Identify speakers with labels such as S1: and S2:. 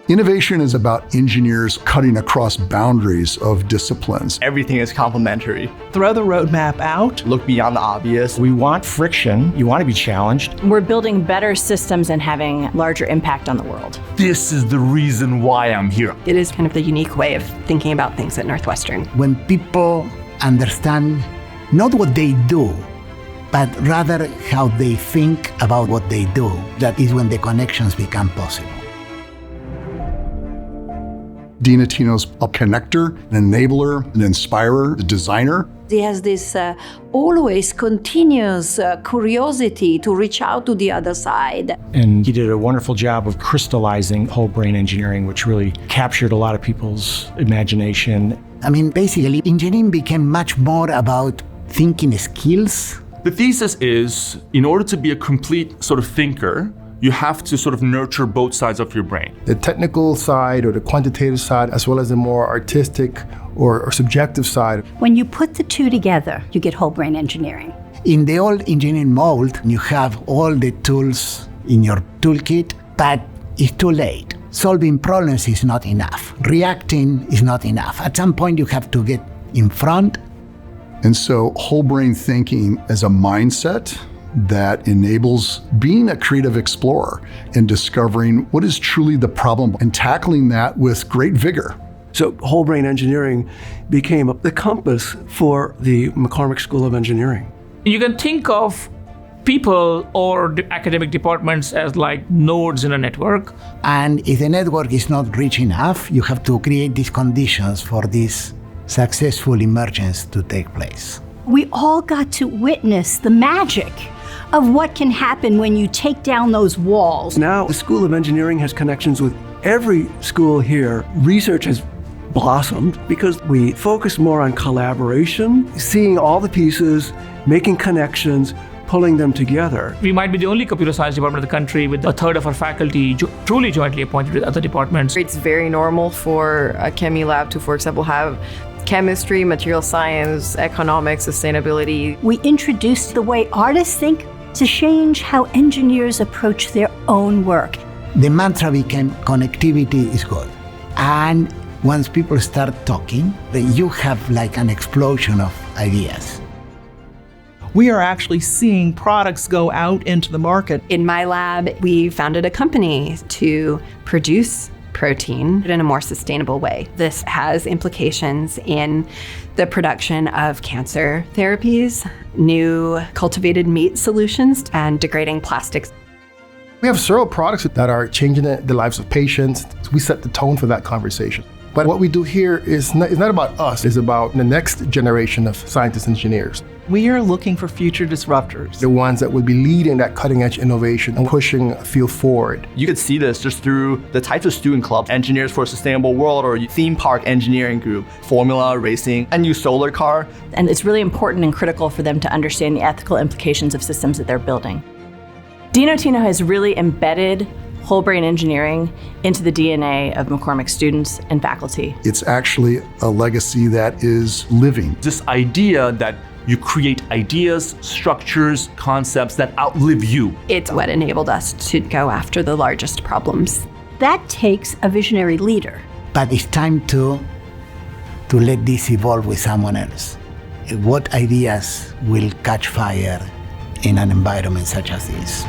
S1: Innovation is about engineers cutting across boundaries of disciplines.
S2: Everything is complementary.
S3: Throw the roadmap out.
S2: Look beyond the obvious.
S4: We want friction. You want to be challenged.
S5: We're building better systems and having larger impact on the world.
S6: This is the reason why I'm here.
S7: It is kind of the unique way of thinking about things at Northwestern.
S8: When people understand not what they do, but rather how they think about what they do, that is when the connections become possible.
S1: Dean Ottino's a connector, an enabler, an inspirer, a designer.
S9: He has this always continuous curiosity to reach out to the other side.
S4: And he did a wonderful job of crystallizing whole brain engineering, which really captured a lot of people's imagination.
S8: I mean, basically, engineering became much more about thinking skills.
S6: The thesis is, in order to be a complete sort of thinker, you have to sort of nurture both sides of your brain.
S10: The technical side or the quantitative side, as well as the more artistic or subjective side.
S11: When you put the two together, you get whole brain engineering.
S8: In the old engineering mold, you have all the tools in your toolkit, but it's too late. Solving problems is not enough. Reacting is not enough. At some point, you have to get in front.
S1: And so whole brain thinking as a mindset that enables being a creative explorer and discovering what is truly the problem and tackling that with great vigor.
S12: So whole brain engineering became the compass for the McCormick School of Engineering.
S13: You can think of people or the academic departments as like nodes in a network.
S8: And if the network is not rich enough, you have to create these conditions for this successful emergence to take place.
S11: We all got to witness the magic of what can happen when you take down those walls.
S12: Now the School of Engineering has connections with every school here. Research has blossomed because we focus more on collaboration, seeing all the pieces, making connections, pulling them together.
S13: We might be the only computer science department in the country with a third of our faculty truly jointly appointed with other departments.
S7: It's very normal for a chemie lab to, for example, have chemistry, material science, economics, sustainability.
S11: We introduced the way artists think to change how engineers approach their own work.
S8: The mantra became connectivity is good. And once people start talking, you have like an explosion of ideas.
S3: We are actually seeing products go out into the market.
S7: In my lab, we founded a company to produce protein in a more sustainable way. This has implications in the production of cancer therapies, new cultivated meat solutions, and degrading plastics.
S10: We have several products that are changing the lives of patients. We set the tone for that conversation. But what we do here is not about us, it's about the next generation of scientists and engineers.
S3: We are looking for future disruptors.
S10: The ones that will be leading that cutting edge innovation and pushing a field forward.
S2: You could see this just through the types of student clubs, Engineers for a Sustainable World or theme park engineering group, formula racing, a new solar car.
S5: And it's really important and critical for them to understand the ethical implications of systems that they're building. Dean Ottino has really embedded whole brain engineering into the DNA of McCormick students and faculty.
S1: It's actually a legacy that is living.
S6: This idea that you create ideas, structures, concepts that outlive you.
S7: It's what enabled us to go after the largest problems.
S11: That takes a visionary leader.
S8: But it's time to let this evolve with someone else. What ideas will catch fire in an environment such as this?